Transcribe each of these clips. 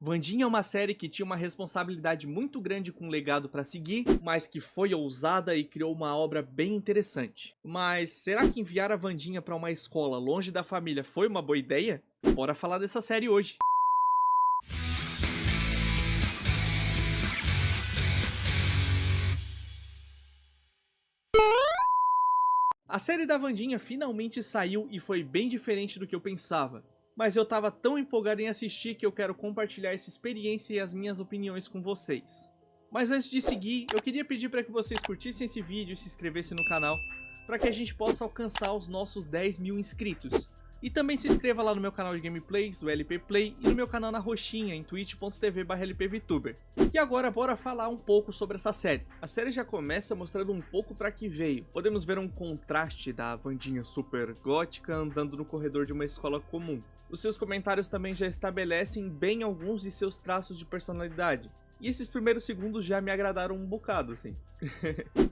Wandinha é uma série que tinha uma responsabilidade muito grande com o legado pra seguir, mas que foi ousada e criou uma obra bem interessante. Mas será que enviar a Wandinha pra uma escola longe da família foi uma boa ideia? Bora falar dessa série hoje. A série da Wandinha finalmente saiu e foi bem diferente do que eu pensava. Mas eu tava tão empolgado em assistir que eu quero compartilhar essa experiência e as minhas opiniões com vocês. Mas antes de seguir, eu queria pedir para que vocês curtissem esse vídeo e se inscrevessem no canal, para que a gente possa alcançar os nossos 10 mil inscritos. E também se inscreva lá no meu canal de gameplays, o LP Play, e no meu canal na roxinha, em twitch.tv/lpvtuber. E agora bora falar um pouco sobre essa série. A série já começa mostrando um pouco pra que veio. Podemos ver um contraste da Wandinha super gótica andando no corredor de uma escola comum. Os seus comentários também já estabelecem bem alguns de seus traços de personalidade. E esses primeiros segundos já me agradaram um bocado, assim.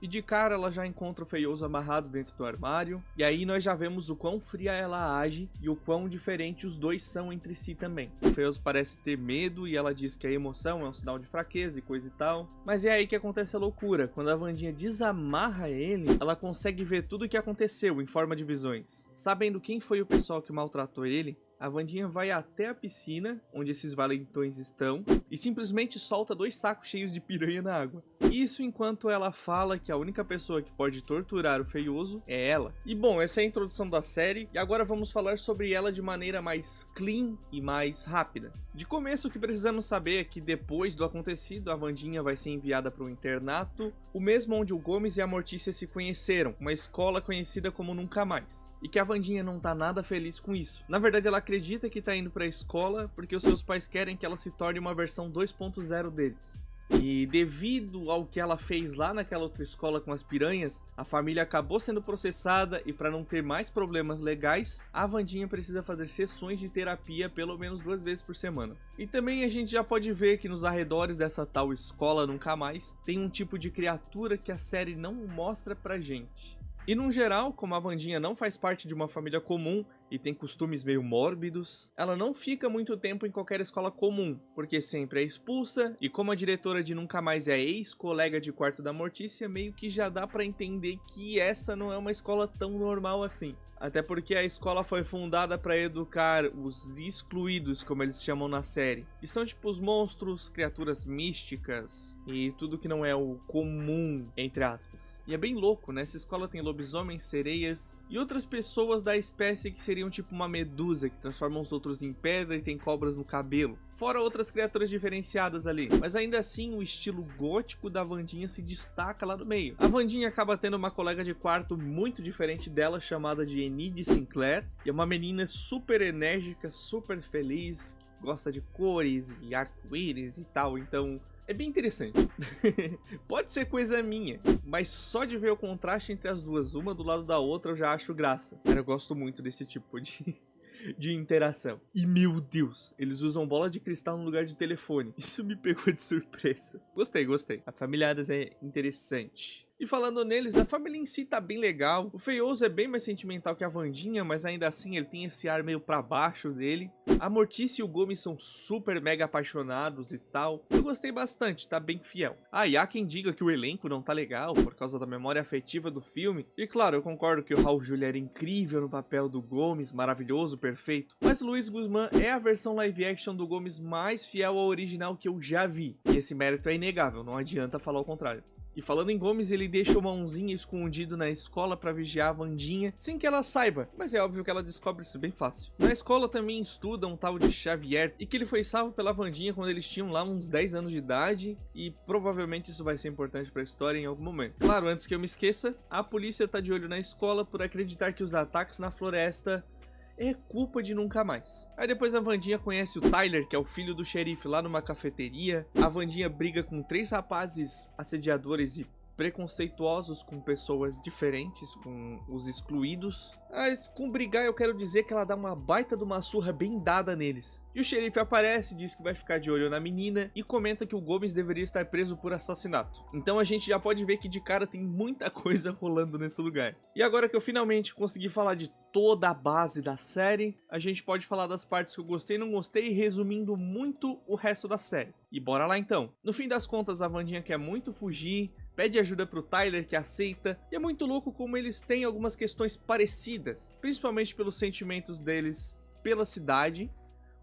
E de cara ela já encontra o Feioso amarrado dentro do armário. E aí nós já vemos o quão fria ela age e o quão diferente os dois são entre si também. O Feioso parece ter medo e ela diz que a emoção é um sinal de fraqueza e coisa e tal. Mas é aí que acontece a loucura. Quando a Wandinha desamarra ele, ela consegue ver tudo o que aconteceu em forma de visões. Sabendo quem foi o pessoal que maltratou ele, a Wandinha vai até a piscina, onde esses valentões estão, e simplesmente solta 2 sacos cheios de piranha na água. Isso enquanto ela fala que a única pessoa que pode torturar o Feioso é ela. E bom, essa é a introdução da série, e agora vamos falar sobre ela de maneira mais clean e mais rápida. De começo, o que precisamos saber é que depois do acontecido, a Wandinha vai ser enviada para o internato, o mesmo onde o Gomes e a Mortícia se conheceram, uma escola conhecida como Nunca Mais. E que a Wandinha não tá nada feliz com isso. Na verdade, ela acredita que tá indo pra escola porque os seus pais querem que ela se torne uma versão 2.0 deles. E devido ao que ela fez lá naquela outra escola com as piranhas, a família acabou sendo processada e para não ter mais problemas legais, a Wandinha precisa fazer sessões de terapia pelo menos 2 vezes por semana. E também a gente já pode ver que nos arredores dessa tal escola Nunca Mais, tem um tipo de criatura que a série não mostra pra gente. E no geral, como a Wandinha não faz parte de uma família comum e tem costumes meio mórbidos, ela não fica muito tempo em qualquer escola comum, porque sempre é expulsa, e como a diretora de Nunca Mais é ex-colega de quarto da Mortícia, meio que já dá pra entender que essa não é uma escola tão normal assim. Até porque a escola foi fundada para educar os excluídos, como eles chamam na série. Que são tipo os monstros, criaturas místicas e tudo que não é o comum, entre aspas. E é bem louco, né? Essa escola tem lobisomens, sereias e outras pessoas da espécie que seriam tipo uma medusa, que transformam os outros em pedra e tem cobras no cabelo. Fora outras criaturas diferenciadas ali. Mas ainda assim, o estilo gótico da Wandinha se destaca lá no meio. A Wandinha acaba tendo uma colega de quarto muito diferente dela, chamada de Enid Sinclair. E é uma menina super enérgica, super feliz, que gosta de cores e arco-íris e tal. Então, é bem interessante. Pode ser coisa minha, mas só de ver o contraste entre as duas, uma do lado da outra, eu já acho graça. Cara, eu gosto muito desse tipo de interação. E meu Deus, eles usam bola de cristal no lugar de telefone. Isso me pegou de surpresa. Gostei. A família Addams é interessante. E falando neles, a família em si tá bem legal. O Feioso é bem mais sentimental que a Wandinha, mas ainda assim ele tem esse ar meio pra baixo dele. A Mortícia e o Gomes são super mega apaixonados e tal. Eu gostei bastante, tá bem fiel. Ah, e há quem diga que o elenco não tá legal por causa da memória afetiva do filme. E claro, eu concordo que o Raul Julia era incrível no papel do Gomes, maravilhoso, perfeito. Mas Luis Guzmán é a versão live action do Gomes mais fiel ao original que eu já vi. E esse mérito é inegável, não adianta falar o contrário. E falando em Gomes, ele deixa o Mãozinha escondido na escola pra vigiar a Wandinha sem que ela saiba, mas é óbvio que ela descobre isso bem fácil. Na escola também estuda um tal de Xavier e que ele foi salvo pela Wandinha quando eles tinham lá uns 10 anos de idade e provavelmente isso vai ser importante pra história em algum momento. Claro, antes que eu me esqueça, a polícia tá de olho na escola por acreditar que os ataques na floresta é culpa de Nunca Mais. Aí depois a Wandinha conhece o Tyler, que é o filho do xerife, lá numa cafeteria. A Wandinha briga com 3 rapazes assediadores e preconceituosos com pessoas diferentes, com os excluídos. Mas com brigar eu quero dizer que ela dá uma baita de uma surra bem dada neles. E o xerife aparece, diz que vai ficar de olho na menina e comenta que o Gomes deveria estar preso por assassinato. Então a gente já pode ver que de cara tem muita coisa rolando nesse lugar. E agora que eu finalmente consegui falar de toda a base da série, a gente pode falar das partes que eu gostei e não gostei, resumindo muito o resto da série. E bora lá então. No fim das contas, a Wandinha quer muito fugir, pede ajuda pro Tyler, que aceita, e é muito louco como eles têm algumas questões parecidas, principalmente pelos sentimentos deles pela cidade,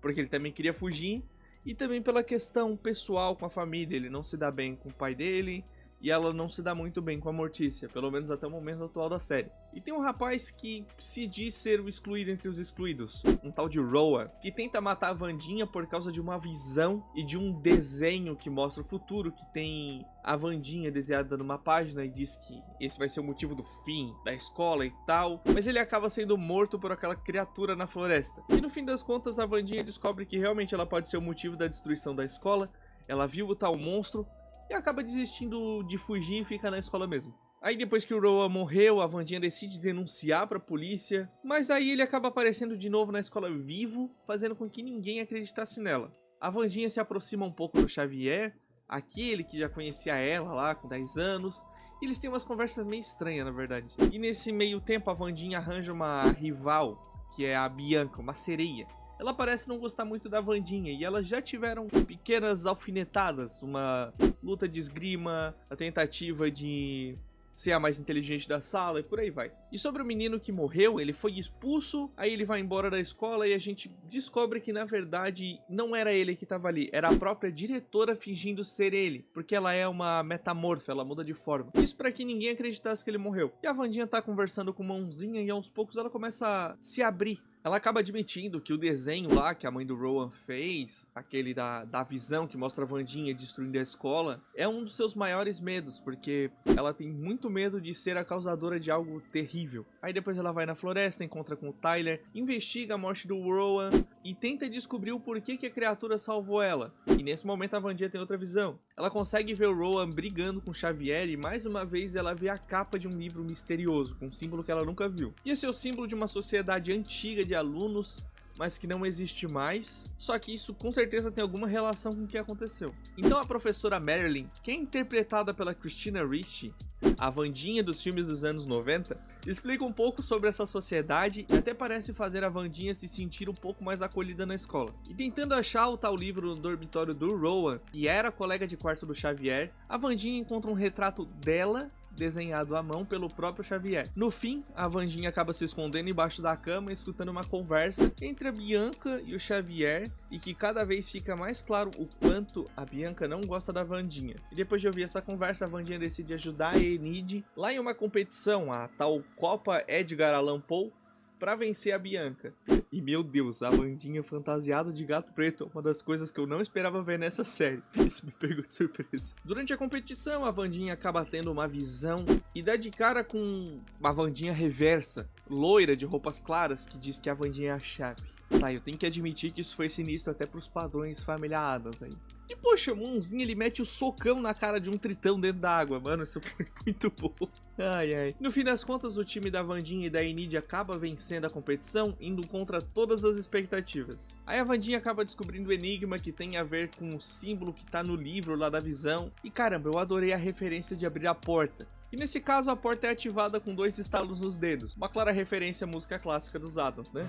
porque ele também queria fugir, e também pela questão pessoal com a família. Ele não se dá bem com o pai dele, e ela não se dá muito bem com a Mortícia, pelo menos até o momento atual da série. E tem um rapaz que se diz ser o excluído entre os excluídos, um tal de Rowan, que tenta matar a Wandinha por causa de uma visão e de um desenho que mostra o futuro, que tem a Wandinha desenhada numa página e diz que esse vai ser o motivo do fim da escola e tal, mas ele acaba sendo morto por aquela criatura na floresta. E no fim das contas, a Wandinha descobre que realmente ela pode ser o motivo da destruição da escola, ela viu o tal monstro, e acaba desistindo de fugir e fica na escola mesmo. Aí depois que o Rowan morreu, a Wandinha decide denunciar pra polícia, mas aí ele acaba aparecendo de novo na escola vivo, fazendo com que ninguém acreditasse nela. A Wandinha se aproxima um pouco do Xavier, aquele que já conhecia ela lá com 10 anos, e eles têm umas conversas meio estranhas, na verdade. E nesse meio tempo a Wandinha arranja uma rival, que é a Bianca, uma sereia. Ela parece não gostar muito da Wandinha e elas já tiveram pequenas alfinetadas, uma luta de esgrima, a tentativa de ser a mais inteligente da sala e por aí vai. E sobre o menino que morreu, ele foi expulso, aí ele vai embora da escola e a gente descobre que na verdade não era ele que estava ali, era a própria diretora fingindo ser ele, porque ela é uma metamorfa, ela muda de forma. Isso pra que ninguém acreditasse que ele morreu. E a Wandinha tá conversando com Mãozinha e aos poucos ela começa a se abrir. Ela acaba admitindo que o desenho lá que a mãe do Rowan fez, aquele da visão que mostra a Wandinha destruindo a escola, é um dos seus maiores medos, porque ela tem muito medo de ser a causadora de algo terrível. Aí depois ela vai na floresta, encontra com o Tyler, investiga a morte do Rowan e tenta descobrir o porquê que a criatura salvou ela. E nesse momento a Wandinha tem outra visão. Ela consegue ver o Rowan brigando com o Xavier e mais uma vez ela vê a capa de um livro misterioso, com um símbolo que ela nunca viu. E esse é o símbolo de uma sociedade antiga de alunos, mas que não existe mais, só que isso com certeza tem alguma relação com o que aconteceu. Então a professora Marilyn, que é interpretada pela Christina Ricci, a Wandinha dos filmes dos anos 90, explica um pouco sobre essa sociedade e até parece fazer a Wandinha se sentir um pouco mais acolhida na escola. E tentando achar o tal livro no dormitório do Rowan, que era colega de quarto do Xavier, a Wandinha encontra um retrato dela desenhado à mão pelo próprio Xavier. No fim, a Wandinha acaba se escondendo embaixo da cama e escutando uma conversa entre a Bianca e o Xavier, e que cada vez fica mais claro o quanto a Bianca não gosta da Wandinha. E depois de ouvir essa conversa, a Wandinha decide ajudar a Enid lá em uma competição, a tal Copa Edgar Allan Poe, para vencer a Bianca. E meu Deus, a Wandinha fantasiada de gato preto, uma das coisas que eu não esperava ver nessa série. Isso me pegou de surpresa. Durante a competição, a Wandinha acaba tendo uma visão e dá de cara com uma Wandinha reversa, loira de roupas claras, que diz que a Wandinha é a chave. Tá, eu tenho que admitir que isso foi sinistro até pros padrões Família Addams aí. E poxa, Mãozinha, ele mete o socão na cara de um tritão dentro da água, mano, isso foi muito bom. Ai, ai. No fim das contas, o time da Wandinha e da Enid acaba vencendo a competição, indo contra todas as expectativas. Aí a Wandinha acaba descobrindo o enigma que tem a ver com o símbolo que tá no livro lá da visão. E caramba, eu adorei a referência de abrir a porta. E nesse caso a porta é ativada com 2 estalos nos dedos, uma clara referência à música clássica dos Addams, né?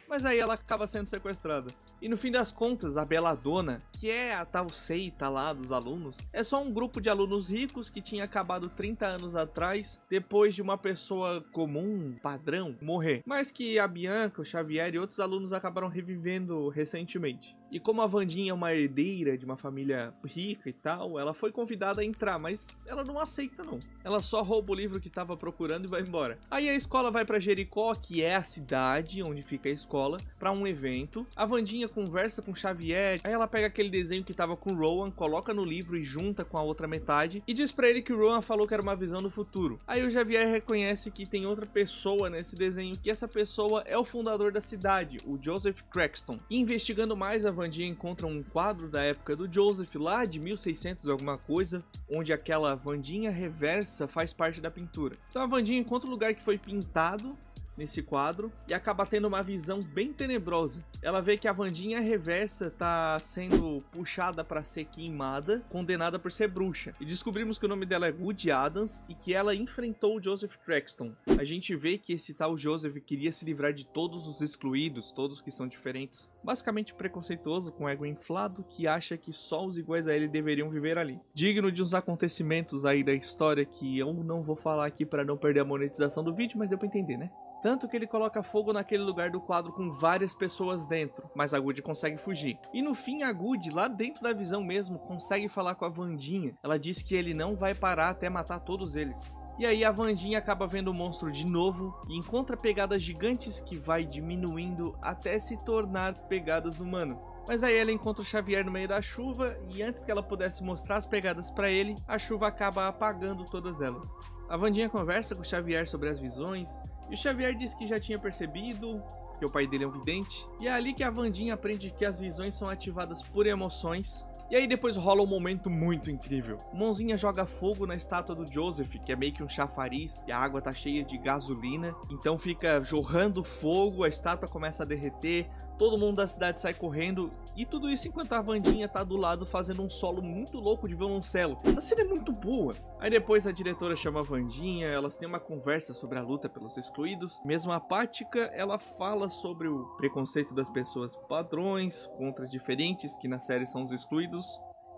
Mas aí ela acaba sendo sequestrada. E no fim das contas, a Belladonna, que é a tal seita lá dos alunos, é só um grupo de alunos ricos que tinha acabado 30 anos atrás, depois de uma pessoa comum, padrão, morrer. Mas que a Bianca, o Xavier e outros alunos acabaram revivendo recentemente. E como a Wandinha é uma herdeira de uma família rica e tal, ela foi convidada a entrar, mas ela não aceita não. Ela só rouba o livro que estava procurando e vai embora. Aí a escola vai pra Jericó, que é a cidade onde fica a escola, pra um evento. A Wandinha conversa com o Xavier, aí ela pega aquele desenho que tava com o Rowan, coloca no livro e junta com a outra metade, e diz pra ele que o Rowan falou que era uma visão do futuro. Aí o Xavier reconhece que tem outra pessoa nesse desenho, que essa pessoa é o fundador da cidade, o Joseph Craxton. E investigando mais, a Wandinha encontra um quadro da época do Joseph, lá de 1600 alguma coisa, onde aquela Wandinha reversa faz parte da pintura. Então a Wandinha encontra o lugar que foi pintado, nesse quadro e acaba tendo uma visão bem tenebrosa. Ela vê que a Wandinha reversa tá sendo puxada para ser queimada, condenada por ser bruxa. E descobrimos que o nome dela é Woody Adams e que ela enfrentou o Joseph Craxton. A gente vê que esse tal Joseph queria se livrar de todos os excluídos, todos que são diferentes. Basicamente preconceituoso, com ego inflado, que acha que só os iguais a ele deveriam viver ali. Digno de uns acontecimentos aí da história que eu não vou falar aqui para não perder a monetização do vídeo, mas deu pra entender, né? Tanto que ele coloca fogo naquele lugar do quadro com várias pessoas dentro, mas a Goody consegue fugir. E no fim a Goody, lá dentro da visão mesmo, consegue falar com a Wandinha. Ela diz que ele não vai parar até matar todos eles. E aí a Wandinha acaba vendo o monstro de novo e encontra pegadas gigantes que vai diminuindo até se tornar pegadas humanas. Mas aí ela encontra o Xavier no meio da chuva e antes que ela pudesse mostrar as pegadas para ele, a chuva acaba apagando todas elas. A Wandinha conversa com o Xavier sobre as visões e o Xavier diz que já tinha percebido, que o pai dele é um vidente. E é ali que a Wandinha aprende que as visões são ativadas por emoções. E aí depois rola um momento muito incrível. O Mãozinha joga fogo na estátua do Joseph, que é meio que um chafariz, e a água tá cheia de gasolina. Então fica jorrando fogo, a estátua começa a derreter, todo mundo da cidade sai correndo. E tudo isso enquanto a Wandinha tá do lado fazendo um solo muito louco de violoncelo. Essa cena é muito boa. Aí depois a diretora chama a Wandinha, elas têm uma conversa sobre a luta pelos excluídos. Mesmo apática, ela fala sobre o preconceito das pessoas padrões contra diferentes, que na série são os excluídos.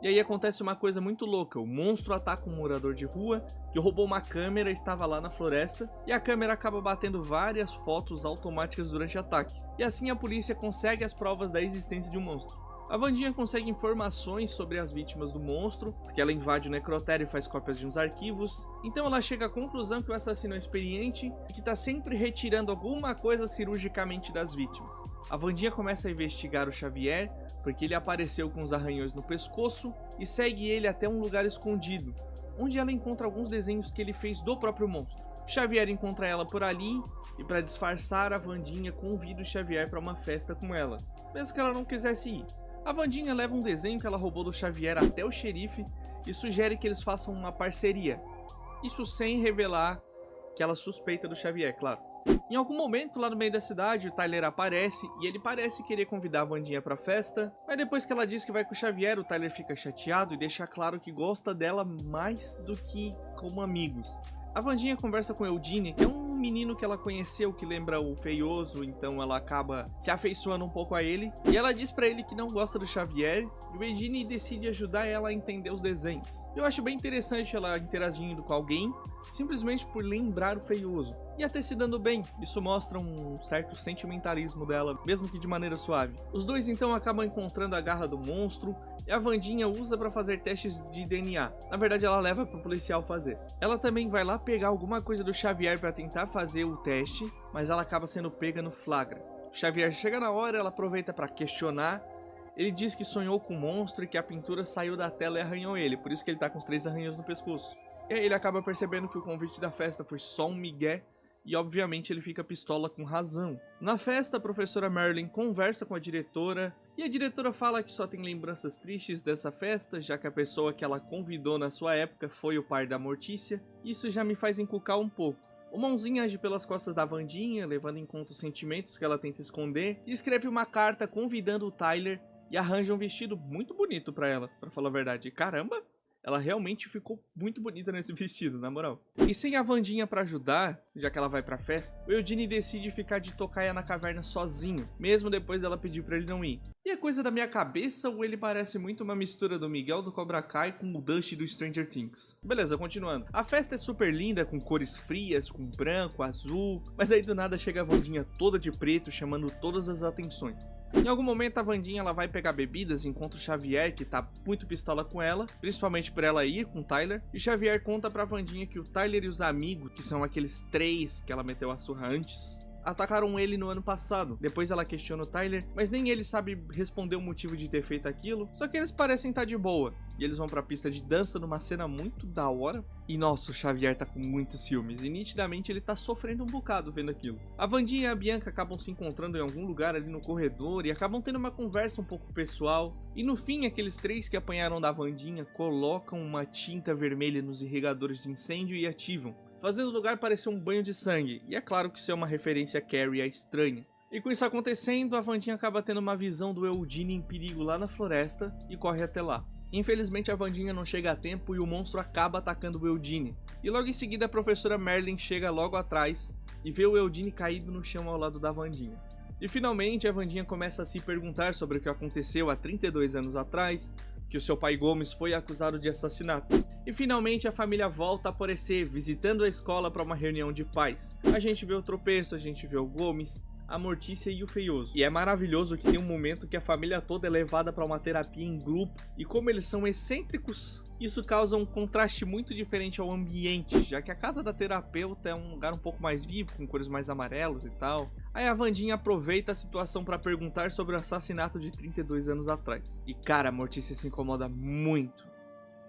E aí acontece uma coisa muito louca, o monstro ataca um morador de rua que roubou uma câmera e estava lá na floresta, e a câmera acaba batendo várias fotos automáticas durante o ataque. E assim a polícia consegue as provas da existência de um monstro. A Wandinha consegue informações sobre as vítimas do monstro, porque ela invade o necrotério e faz cópias de uns arquivos. Então ela chega à conclusão que o assassino é experiente e que está sempre retirando alguma coisa cirurgicamente das vítimas. A Wandinha começa a investigar o Xavier, porque ele apareceu com os arranhões no pescoço, e segue ele até um lugar escondido, onde ela encontra alguns desenhos que ele fez do próprio monstro. Xavier encontra ela por ali, e para disfarçar, a Wandinha convida o Xavier para uma festa com ela, mesmo que ela não quisesse ir. A Wandinha leva um desenho que ela roubou do Xavier até o xerife e sugere que eles façam uma parceria. Isso sem revelar que ela suspeita do Xavier, claro. Em algum momento lá no meio da cidade o Tyler aparece e ele parece querer convidar a Wandinha pra festa, mas depois que ela diz que vai com o Xavier, o Tyler fica chateado e deixa claro que gosta dela mais do que como amigos. A Wandinha conversa com Eugene, que é um menino que ela conheceu que lembra o Feioso, então ela acaba se afeiçoando um pouco a ele. E ela diz pra ele que não gosta do Xavier, e o Eugene decide ajudar ela a entender os desenhos. Eu acho bem interessante ela interagindo com alguém, simplesmente por lembrar o Feioso. E até se dando bem, isso mostra um certo sentimentalismo dela, mesmo que de maneira suave. Os dois então acabam encontrando a garra do monstro, e a Wandinha usa para fazer testes de DNA. Na verdade ela leva pro policial fazer. Ela também vai lá pegar alguma coisa do Xavier para tentar fazer o teste, mas ela acaba sendo pega no flagra. O Xavier chega na hora, ela aproveita para questionar. Ele diz que sonhou com o monstro e que a pintura saiu da tela e arranhou ele, por isso que ele tá com os 3 arranhões no pescoço. E aí ele acaba percebendo que o convite da festa foi só um migué, e obviamente ele fica pistola com razão. Na festa, a professora Marilyn conversa com a diretora, e a diretora fala que só tem lembranças tristes dessa festa, já que a pessoa que ela convidou na sua época foi o pai da Mortícia. Isso já me faz encucar um pouco. O Mãozinha age pelas costas da Wandinha, levando em conta os sentimentos que ela tenta esconder, e escreve uma carta convidando o Tyler, e arranja um vestido muito bonito pra ela, pra falar a verdade. Caramba! Ela realmente ficou muito bonita nesse vestido, na moral. E sem a Wandinha pra ajudar, já que ela vai pra festa, o Eugene decide ficar de tocaia na caverna sozinho, mesmo depois dela pedir pra ele não ir. E é coisa da minha cabeça ou ele parece muito uma mistura do Miguel do Cobra Kai com o Dusty do Stranger Things? Beleza, continuando. A festa é super linda, com cores frias, com branco, azul, mas aí do nada chega a Wandinha toda de preto, chamando todas as atenções. Em algum momento a Wandinha ela vai pegar bebidas, encontra o Xavier que tá muito pistola com ela, principalmente por ela ir com o Tyler, e o Xavier conta pra Wandinha que o Tyler e os amigos, que são aqueles 3 que ela meteu a surra antes, atacaram ele no ano passado. Depois ela questiona o Tyler, mas nem ele sabe responder o motivo de ter feito aquilo, só que eles parecem estar de boa. E eles vão pra pista de dança numa cena muito da hora. E nossa, o Xavier tá com muitos ciúmes, e nitidamente ele tá sofrendo um bocado vendo aquilo. A Wandinha e a Bianca acabam se encontrando em algum lugar ali no corredor, e acabam tendo uma conversa um pouco pessoal. E no fim, aqueles 3 que apanharam da Wandinha colocam uma tinta vermelha nos irrigadores de incêndio e ativam. fazendo o lugar parecer um banho de sangue, e é claro que isso é uma referência a Carrie a estranha. E com isso acontecendo, a Wandinha acaba tendo uma visão do Eugene em perigo lá na floresta e corre até lá. Infelizmente a Wandinha não chega a tempo e o monstro acaba atacando o Eugene. E logo em seguida a professora Merlin chega logo atrás e vê o Eugene caído no chão ao lado da Wandinha. E finalmente a Wandinha começa a se perguntar sobre o que aconteceu há 32 anos atrás, que o seu pai Gomes foi acusado de assassinato. E finalmente a família volta a aparecer, visitando a escola para uma reunião de pais. A gente vê o Tropeço, a gente vê o Gomes, a Mortícia e o Feioso. E é maravilhoso que tem um momento que a família toda é levada para uma terapia em grupo, e como eles são excêntricos, isso causa um contraste muito diferente ao ambiente, já que a casa da terapeuta é um lugar um pouco mais vivo, com cores mais amarelas e tal. Aí a Wandinha aproveita a situação para perguntar sobre o assassinato de 32 anos atrás. E cara, a Mortícia se incomoda muito.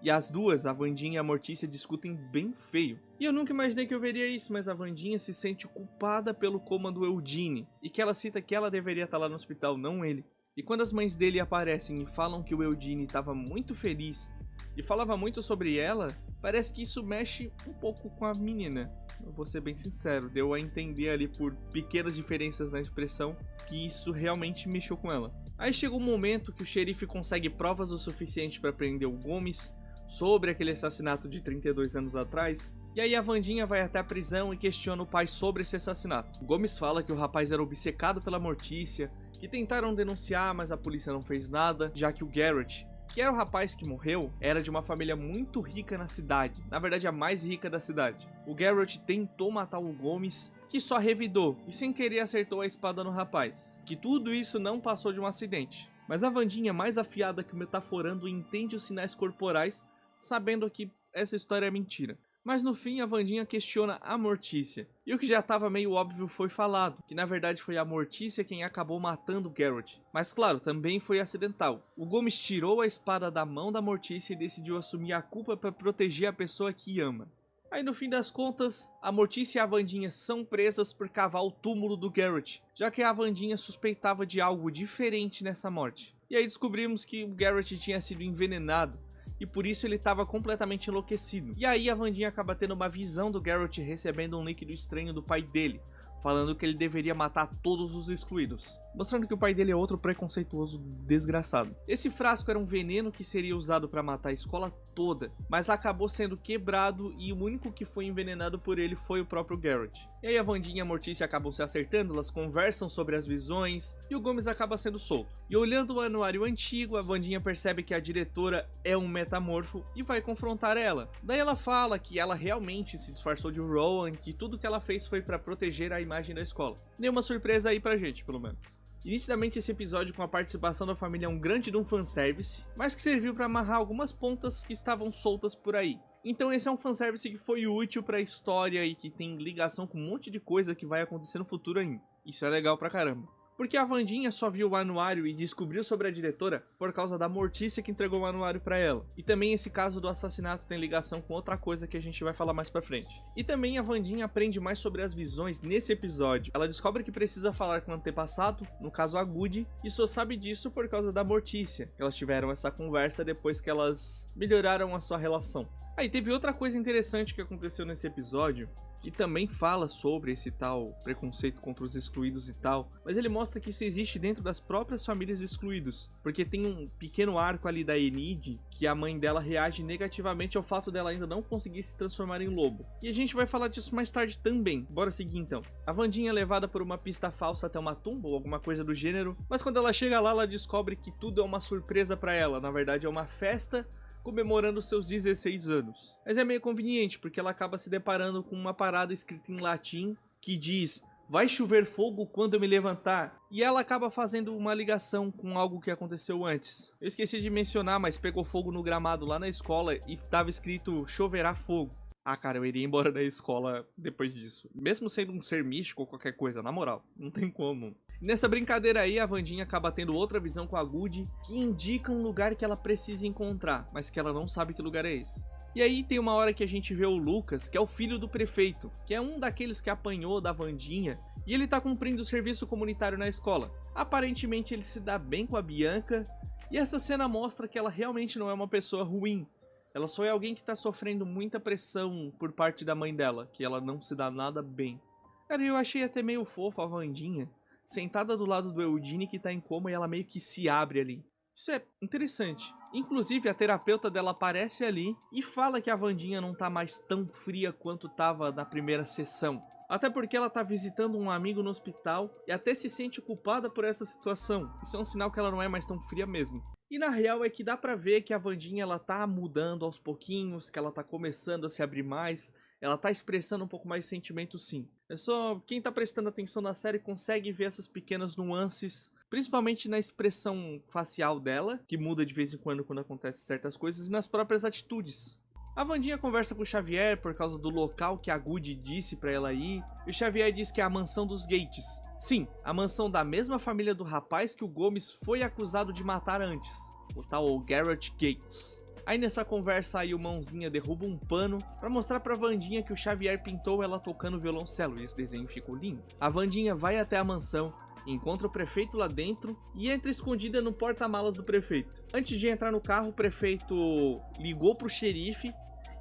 E as duas, a Wandinha e a Mortícia, discutem bem feio. E eu nunca imaginei que eu veria isso, mas a Wandinha se sente culpada pelo coma do Eugene, e que ela cita que ela deveria estar lá no hospital, não ele. E quando as mães dele aparecem e falam que o Eugene estava muito feliz e falava muito sobre ela, parece que isso mexe um pouco com a menina. Eu vou ser bem sincero, deu a entender ali por pequenas diferenças na expressão que isso realmente mexeu com ela. Aí chega um momento que o xerife consegue provas o suficiente para prender o Gomes sobre aquele assassinato de 32 anos atrás, e aí a Wandinha vai até a prisão e questiona o pai sobre esse assassinato. O Gomes fala que o rapaz era obcecado pela Mortícia, que tentaram denunciar, mas a polícia não fez nada, já que o Garrett, que era o rapaz que morreu, era de uma família muito rica na cidade, na verdade a mais rica da cidade. O Garrett tentou matar o Gomes, que só revidou e sem querer acertou a espada no rapaz, que tudo isso não passou de um acidente. Mas a Wandinha, mais afiada que o metaforando, entende os sinais corporais, sabendo que essa história é mentira. Mas no fim a Wandinha questiona a Mortícia, e o que já estava meio óbvio foi falado, que na verdade foi a Mortícia quem acabou matando o Garrett. Mas claro, também foi acidental. O Gomes tirou a espada da mão da Mortícia e decidiu assumir a culpa para proteger a pessoa que ama. Aí no fim das contas, a Mortícia e a Wandinha são presas por cavar o túmulo do Garrett, já que a Wandinha suspeitava de algo diferente nessa morte. E aí descobrimos que o Garrett tinha sido envenenado, e por isso ele estava completamente enlouquecido. E aí a Wandinha acaba tendo uma visão do Garrett recebendo um líquido estranho do pai dele, falando que ele deveria matar todos os excluídos, mostrando que o pai dele é outro preconceituoso desgraçado. Esse frasco era um veneno que seria usado para matar a escola toda, mas acabou sendo quebrado e o único que foi envenenado por ele foi o próprio Garrett. E aí a Wandinha e a Mortícia acabam se acertando, elas conversam sobre as visões e o Gomes acaba sendo solto. E olhando o anuário antigo, a Wandinha percebe que a diretora é um metamorfo e vai confrontar ela. Daí ela fala que ela realmente se disfarçou de Rowan, que tudo que ela fez foi para proteger a imagem da escola. Nenhuma surpresa aí pra gente, pelo menos. E nitidamente esse episódio com a participação da família é um grande fanservice, mas que serviu para amarrar algumas pontas que estavam soltas por aí. Então esse é um fanservice que foi útil para a história e que tem ligação com um monte de coisa que vai acontecer no futuro ainda. Isso é legal pra caramba. Porque a Wandinha só viu o anuário e descobriu sobre a diretora por causa da Mortícia que entregou o anuário pra ela. E também esse caso do assassinato tem ligação com outra coisa que a gente vai falar mais pra frente. E também a Wandinha aprende mais sobre as visões nesse episódio. Ela descobre que precisa falar com o antepassado, no caso a Goody, e só sabe disso por causa da Mortícia. Elas tiveram essa conversa depois que elas melhoraram a sua relação. Aí teve outra coisa interessante que aconteceu nesse episódio, que também fala sobre esse tal preconceito contra os excluídos e tal, mas ele mostra que isso existe dentro das próprias famílias excluídos, porque tem um pequeno arco ali da Enid, que a mãe dela reage negativamente ao fato dela ainda não conseguir se transformar em lobo. E a gente vai falar disso mais tarde também. Bora seguir então. A Wandinha é levada por uma pista falsa até uma tumba ou alguma coisa do gênero, mas quando ela chega lá, ela descobre que tudo é uma surpresa pra ela, na verdade é uma festa comemorando seus 16 anos. Mas é meio conveniente, porque ela acaba se deparando com uma parada escrita em latim que diz: vai chover fogo quando eu me levantar. E ela acaba fazendo uma ligação com algo que aconteceu antes. Eu esqueci de mencionar, mas pegou fogo no gramado lá na escola e tava escrito choverá fogo. Ah, cara, eu iria embora da escola depois disso. Mesmo sendo um ser místico ou qualquer coisa, na moral, não tem como. Nessa brincadeira aí, a Wandinha acaba tendo outra visão com a Goody, que indica um lugar que ela precisa encontrar, mas que ela não sabe que lugar é esse. E aí tem uma hora que a gente vê o Lucas, que é o filho do prefeito, que é um daqueles que apanhou da Wandinha, e ele tá cumprindo o serviço comunitário na escola. Aparentemente ele se dá bem com a Bianca, e essa cena mostra que ela realmente não é uma pessoa ruim. Ela só é alguém que tá sofrendo muita pressão por parte da mãe dela, que ela não se dá nada bem. Cara, eu achei até meio fofo a Wandinha, sentada do lado do Eugene que tá em coma e ela meio que se abre ali. Isso é interessante. Inclusive, a terapeuta dela aparece ali e fala que a Wandinha não tá mais tão fria quanto tava na primeira sessão. Até porque ela tá visitando um amigo no hospital e até se sente culpada por essa situação. Isso é um sinal que ela não é mais tão fria mesmo. E na real é que dá pra ver que a Wandinha ela tá mudando aos pouquinhos, que ela tá começando a se abrir mais, ela tá expressando um pouco mais de sentimento sim. É só quem tá prestando atenção na série consegue ver essas pequenas nuances, principalmente na expressão facial dela, que muda de vez em quando acontecem certas coisas, e nas próprias atitudes. A Wandinha conversa com o Xavier por causa do local que a Goody disse pra ela ir, e o Xavier diz que é a mansão dos Gates. Sim, a mansão da mesma família do rapaz que o Gomes foi acusado de matar antes, o tal Garrett Gates. Aí nessa conversa aí o Mãozinha derruba um pano pra mostrar pra Wandinha que o Xavier pintou ela tocando violoncelo e esse desenho ficou lindo. A Wandinha vai até a mansão, encontra o prefeito lá dentro e entra escondida no porta-malas do prefeito. Antes de entrar no carro, o prefeito ligou pro xerife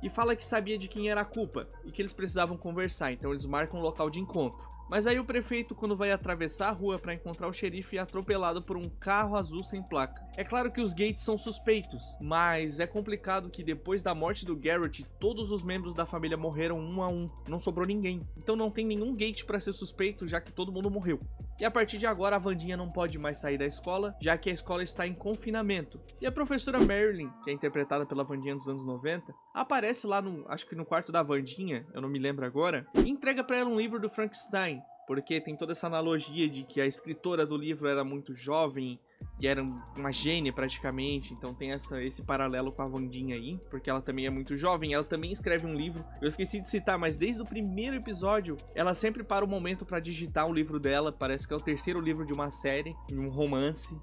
e fala que sabia de quem era a culpa e que eles precisavam conversar, então eles marcam um local de encontro. Mas aí o prefeito, quando vai atravessar a rua para encontrar o xerife, é atropelado por um carro azul sem placa. É claro que os Gates são suspeitos, mas é complicado que depois da morte do Garrett, todos os membros da família morreram um a um, não sobrou ninguém. Então não tem nenhum Gate para ser suspeito, já que todo mundo morreu. E a partir de agora a Wandinha não pode mais sair da escola, já que a escola está em confinamento. E a professora Marilyn, que é interpretada pela Wandinha dos anos 90, aparece lá acho que no quarto da Wandinha, eu não me lembro agora, e entrega para ela um livro do Frankenstein, porque tem toda essa analogia de que a escritora do livro era muito jovem e era uma gênia praticamente, então tem esse paralelo com a Wandinha aí, porque ela também é muito jovem, ela também escreve um livro. Eu esqueci de citar, mas desde o primeiro episódio, ela sempre para o momento para digitar o livro dela, parece que é o terceiro livro de uma série, um romance.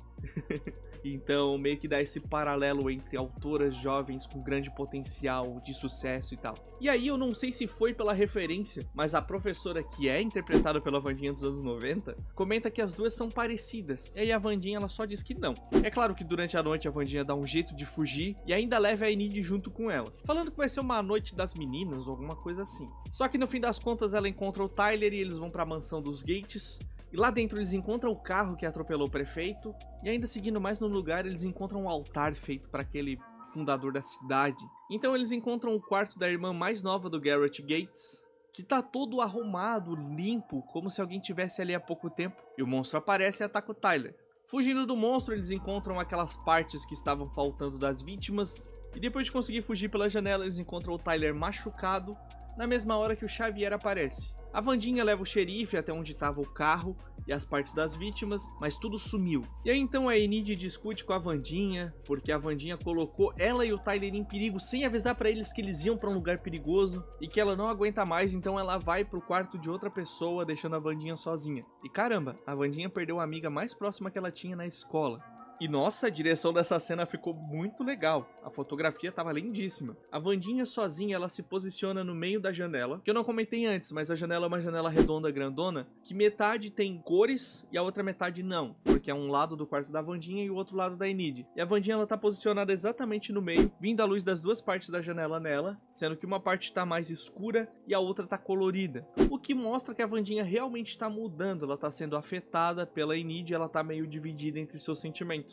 Então meio que dá esse paralelo entre autoras jovens com grande potencial de sucesso e tal. E aí eu não sei se foi pela referência, mas a professora que é interpretada pela Wandinha dos anos 90 comenta que as duas são parecidas. E aí a Wandinha ela só diz que não. É claro que durante a noite a Wandinha dá um jeito de fugir e ainda leva a Enid junto com ela, falando que vai ser uma noite das meninas ou alguma coisa assim. Só que no fim das contas ela encontra o Tyler e eles vão para a mansão dos Gates. E lá dentro eles encontram o carro que atropelou o prefeito, e ainda seguindo mais no lugar eles encontram um altar feito para aquele fundador da cidade. Então eles encontram o quarto da irmã mais nova do Garrett Gates, que tá todo arrumado, limpo, como se alguém tivesse ali há pouco tempo. E o monstro aparece e ataca o Tyler. Fugindo do monstro eles encontram aquelas partes que estavam faltando das vítimas, e depois de conseguir fugir pela janela eles encontram o Tyler machucado, na mesma hora que o Xavier aparece. A Wandinha leva o xerife até onde estava o carro e as partes das vítimas, mas tudo sumiu. E aí então a Enid discute com a Wandinha, porque a Wandinha colocou ela e o Tyler em perigo sem avisar pra eles que eles iam pra um lugar perigoso e que ela não aguenta mais, então ela vai pro quarto de outra pessoa, deixando a Wandinha sozinha. E caramba, a Wandinha perdeu a amiga mais próxima que ela tinha na escola. E nossa, a direção dessa cena ficou muito legal. A fotografia tava lindíssima. A Wandinha sozinha, ela se posiciona no meio da janela, que eu não comentei antes, mas a janela é uma janela redonda grandona, que metade tem cores e a outra metade não, porque é um lado do quarto da Wandinha e o outro lado da Enid. E a Wandinha, ela tá posicionada exatamente no meio, vindo a luz das duas partes da janela nela, sendo que uma parte tá mais escura e a outra tá colorida. O que mostra que a Wandinha realmente tá mudando, ela tá sendo afetada pela Enid, ela tá meio dividida entre seus sentimentos.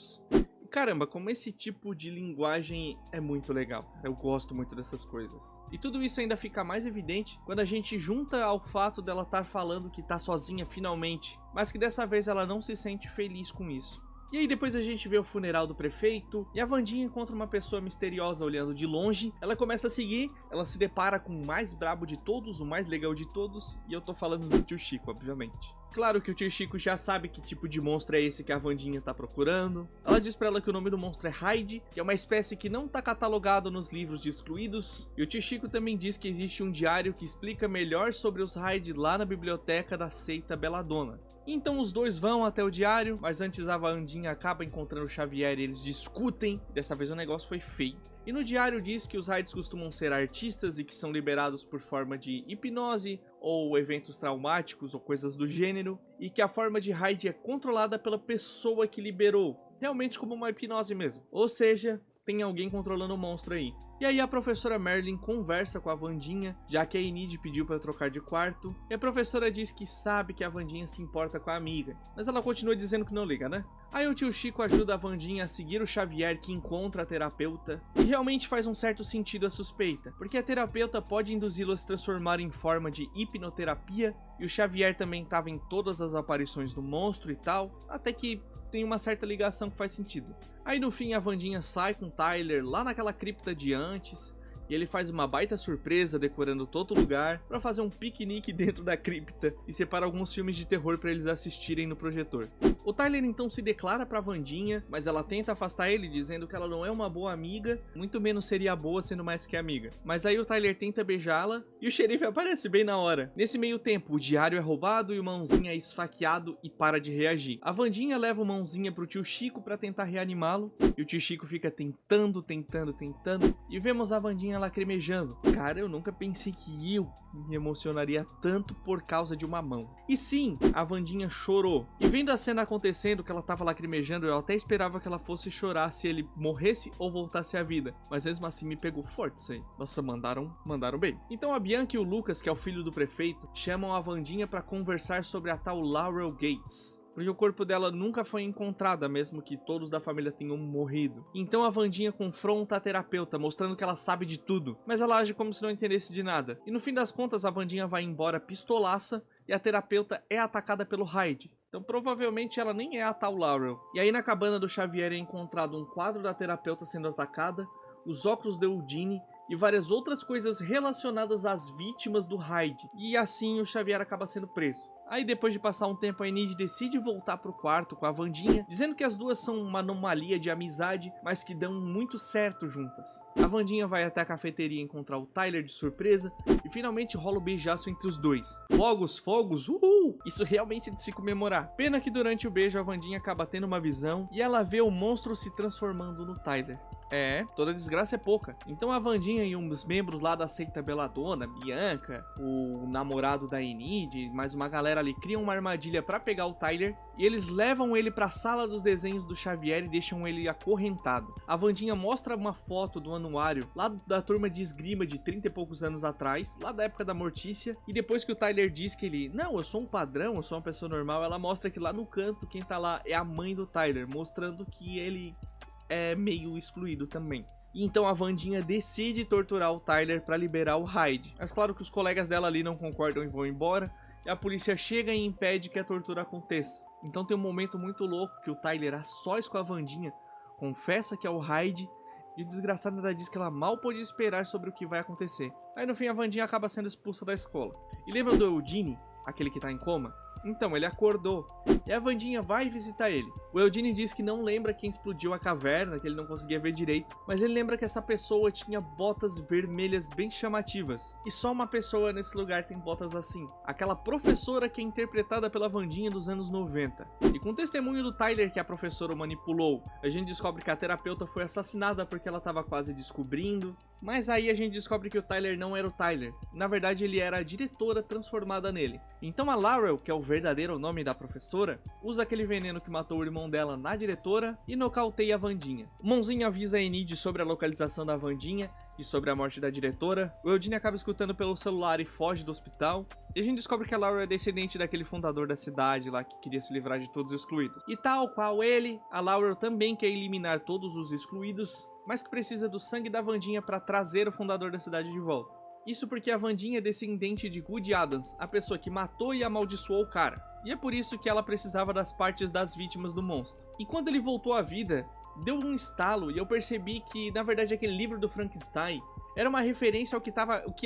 Caramba, como esse tipo de linguagem é muito legal. Eu gosto muito dessas coisas. E tudo isso ainda fica mais evidente quando a gente junta ao fato dela estar falando que tá sozinha finalmente, mas que dessa vez ela não se sente feliz com isso. E aí depois a gente vê o funeral do prefeito, e a Wandinha encontra uma pessoa misteriosa olhando de longe, ela começa a seguir, ela se depara com o mais brabo de todos, o mais legal de todos, e eu tô falando do tio Chico, obviamente. Claro que o tio Chico já sabe que tipo de monstro é esse que a Wandinha tá procurando. Ela diz pra ela que o nome do monstro é Hyde, que é uma espécie que não tá catalogado nos livros de excluídos. E o tio Chico também diz que existe um diário que explica melhor sobre os Hyde lá na biblioteca da seita Belladonna. Então os dois vão até o diário, mas antes a Wandinha acaba encontrando o Xavier e eles discutem. Dessa vez o negócio foi feio. E no diário diz que os Hydes costumam ser artistas e que são liberados por forma de hipnose ou eventos traumáticos ou coisas do gênero, e que a forma de Hyde é controlada pela pessoa que liberou, realmente como uma hipnose mesmo. Ou seja, tem alguém controlando o monstro aí. E aí a professora Merlin conversa com a Wandinha, já que a Enid pediu pra trocar de quarto, e a professora diz que sabe que a Wandinha se importa com a amiga, mas ela continua dizendo que não liga, né? Aí o tio Chico ajuda a Wandinha a seguir o Xavier, que encontra a terapeuta, e realmente faz um certo sentido a suspeita, porque a terapeuta pode induzi-lo a se transformar em forma de hipnoterapia, e o Xavier também estava em todas as aparições do monstro e tal, até que tem uma certa ligação que faz sentido. Aí no fim a Wandinha sai com o Tyler lá naquela cripta de antes, e ele faz uma baita surpresa decorando todo o lugar pra fazer um piquenique dentro da cripta e separa alguns filmes de terror pra eles assistirem no projetor. O Tyler então se declara pra Wandinha, mas ela tenta afastar ele dizendo que ela não é uma boa amiga, muito menos seria boa sendo mais que amiga. Mas aí o Tyler tenta beijá-la e o xerife aparece bem na hora. Nesse meio tempo, o diário é roubado e o Mãozinha é esfaqueado e para de reagir. A Wandinha leva o Mãozinha pro tio Chico pra tentar reanimá-lo e o tio Chico fica tentando e vemos a Wandinha lacrimejando. Cara, eu nunca pensei que eu me emocionaria tanto por causa de uma mão. E sim, a Wandinha chorou. E vendo a cena acontecendo, que ela tava lacrimejando, eu até esperava que ela fosse chorar se ele morresse ou voltasse à vida. Mas mesmo assim me pegou forte isso aí. Nossa, mandaram bem. Então a Bianca e o Lucas, que é o filho do prefeito, chamam a Wandinha pra conversar sobre a tal Laurel Gates, porque o corpo dela nunca foi encontrado, mesmo que todos da família tenham morrido. Então a Wandinha confronta a terapeuta, mostrando que ela sabe de tudo, mas ela age como se não entendesse de nada. E no fim das contas a Wandinha vai embora pistolaça e a terapeuta é atacada pelo Hyde. Então provavelmente ela nem é a tal Laurel. E aí na cabana do Xavier é encontrado um quadro da terapeuta sendo atacada, os óculos de Eudine e várias outras coisas relacionadas às vítimas do Hyde. E assim o Xavier acaba sendo preso. Aí depois de passar um tempo a Enid decide voltar pro quarto com a Wandinha, dizendo que as duas são uma anomalia de amizade, mas que dão muito certo juntas. A Wandinha vai até a cafeteria encontrar o Tyler de surpresa e finalmente rola o beijaço entre os dois. Fogos, uhul! Isso realmente é de se comemorar. Pena que durante o beijo a Wandinha acaba tendo uma visão e ela vê o monstro se transformando no Tyler. É, toda desgraça é pouca. Então a Wandinha e uns membros lá da seita Beladona, Bianca, o namorado da Enid, mais uma galera ali, criam uma armadilha pra pegar o Tyler e eles levam ele pra sala dos desenhos do Xavier e deixam ele acorrentado. A Wandinha mostra uma foto do anuário lá da turma de esgrima de 30 e poucos anos atrás, lá da época da Mortícia, e depois que o Tyler diz que ele, não, eu sou um padrão, eu sou uma pessoa normal, ela mostra que lá no canto quem tá lá é a mãe do Tyler, mostrando que ele é meio excluído também. E então a Wandinha decide torturar o Tyler para liberar o Hyde. Mas claro que os colegas dela ali não concordam e vão embora. E a polícia chega e impede que a tortura aconteça. Então tem um momento muito louco que o Tyler, a sós com a Wandinha, confessa que é o Hyde. E o desgraçado ainda diz que ela mal pôde esperar sobre o que vai acontecer. Aí no fim a Wandinha acaba sendo expulsa da escola. E lembra do Eudine, aquele que tá em coma? Então, ele acordou, e a Wandinha vai visitar ele. O Eudine diz que não lembra quem explodiu a caverna, que ele não conseguia ver direito, mas ele lembra que essa pessoa tinha botas vermelhas bem chamativas. E só uma pessoa nesse lugar tem botas assim. Aquela professora que é interpretada pela Wandinha dos anos 90. E com o testemunho do Tyler que a professora manipulou, a gente descobre que a terapeuta foi assassinada porque ela estava quase descobrindo. Mas aí a gente descobre que o Tyler não era o Tyler. Na verdade, ele era a diretora transformada nele. Então a Laurel, que é o verdadeiro nome da professora, usa aquele veneno que matou o irmão dela na diretora e nocauteia a Wandinha. O Mãozinha avisa a Enid sobre a localização da Wandinha e sobre a morte da diretora. O Eudine acaba escutando pelo celular e foge do hospital. E a gente descobre que a Laurel é descendente daquele fundador da cidade lá que queria se livrar de todos os excluídos. E tal qual ele, a Laurel também quer eliminar todos os excluídos, mas que precisa do sangue da Wandinha para trazer o fundador da cidade de volta. Isso porque a Wandinha é descendente de Good Adams, a pessoa que matou e amaldiçoou o cara. E é por isso que ela precisava das partes das vítimas do monstro. E quando ele voltou à vida, deu um estalo e eu percebi que, na verdade, aquele livro do Frankenstein era uma referência ao que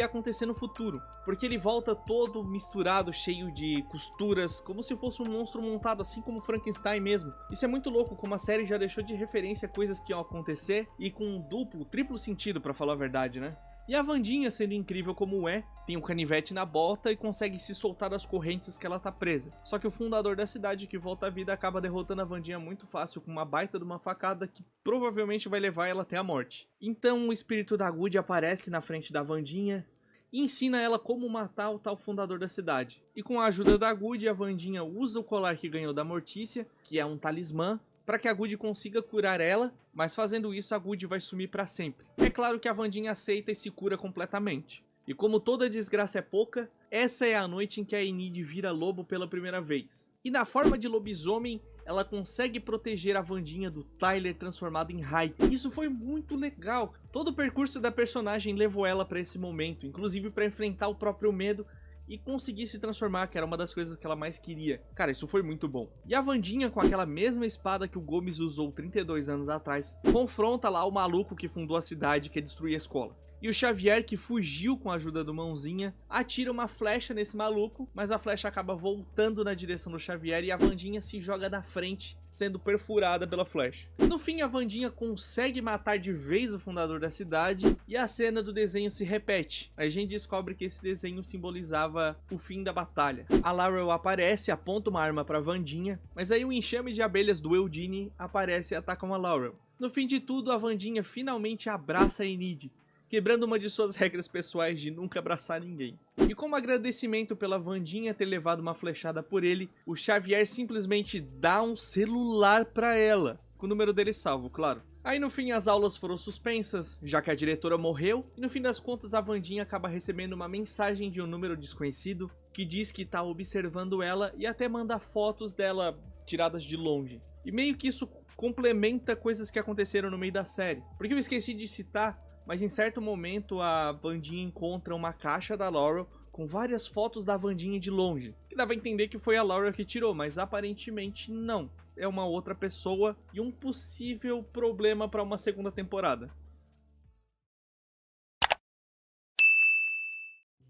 ia acontecer no futuro. Porque ele volta todo misturado, cheio de costuras, como se fosse um monstro montado, assim como o Frankenstein mesmo. Isso é muito louco, como a série já deixou de referência a coisas que iam acontecer e com um duplo, triplo sentido, pra falar a verdade, né? E a Wandinha, sendo incrível como é, tem um canivete na bota e consegue se soltar das correntes que ela tá presa. Só que o fundador da cidade que volta à vida acaba derrotando a Wandinha muito fácil com uma baita de uma facada que provavelmente vai levar ela até a morte. Então o espírito da Good aparece na frente da Wandinha e ensina ela como matar o tal fundador da cidade. E com a ajuda da Good, a Wandinha usa o colar que ganhou da Mortícia, que é um talismã, para que a Goody consiga curar ela, mas fazendo isso a Goody vai sumir para sempre. É claro que a Wandinha aceita e se cura completamente. E como toda desgraça é pouca, essa é a noite em que a Enid vira lobo pela primeira vez. E na forma de lobisomem, ela consegue proteger a Wandinha do Tyler transformado em raio. Isso foi muito legal. Todo o percurso da personagem levou ela para esse momento, inclusive para enfrentar o próprio medo e conseguir se transformar, que era uma das coisas que ela mais queria. Cara, isso foi muito bom. E a Wandinha, com aquela mesma espada que o Gomes usou 32 anos atrás, confronta lá o maluco que fundou a cidade, que é destruir a escola. E o Xavier, que fugiu com a ajuda do Mãozinha, atira uma flecha nesse maluco, mas a flecha acaba voltando na direção do Xavier e a Wandinha se joga na frente, sendo perfurada pela flecha. No fim, a Wandinha consegue matar de vez o fundador da cidade e a cena do desenho se repete. A gente descobre que esse desenho simbolizava o fim da batalha. A Laurel aparece, aponta uma arma pra Wandinha, mas aí um enxame de abelhas do Eugene aparece e atacam a Laurel. No fim de tudo, a Wandinha finalmente abraça a Enid, quebrando uma de suas regras pessoais de nunca abraçar ninguém. E como agradecimento pela Wandinha ter levado uma flechada por ele, o Xavier simplesmente dá um celular pra ela, com o número dele salvo, claro. Aí no fim as aulas foram suspensas, já que a diretora morreu, e no fim das contas a Wandinha acaba recebendo uma mensagem de um número desconhecido, que diz que tá observando ela e até manda fotos dela tiradas de longe. E meio que isso complementa coisas que aconteceram no meio da série, porque eu esqueci de citar, mas em certo momento a Wandinha encontra uma caixa da Laurel com várias fotos da Wandinha de longe, que dava a entender que foi a Laurel que tirou, mas aparentemente não. É uma outra pessoa e um possível problema para uma segunda temporada.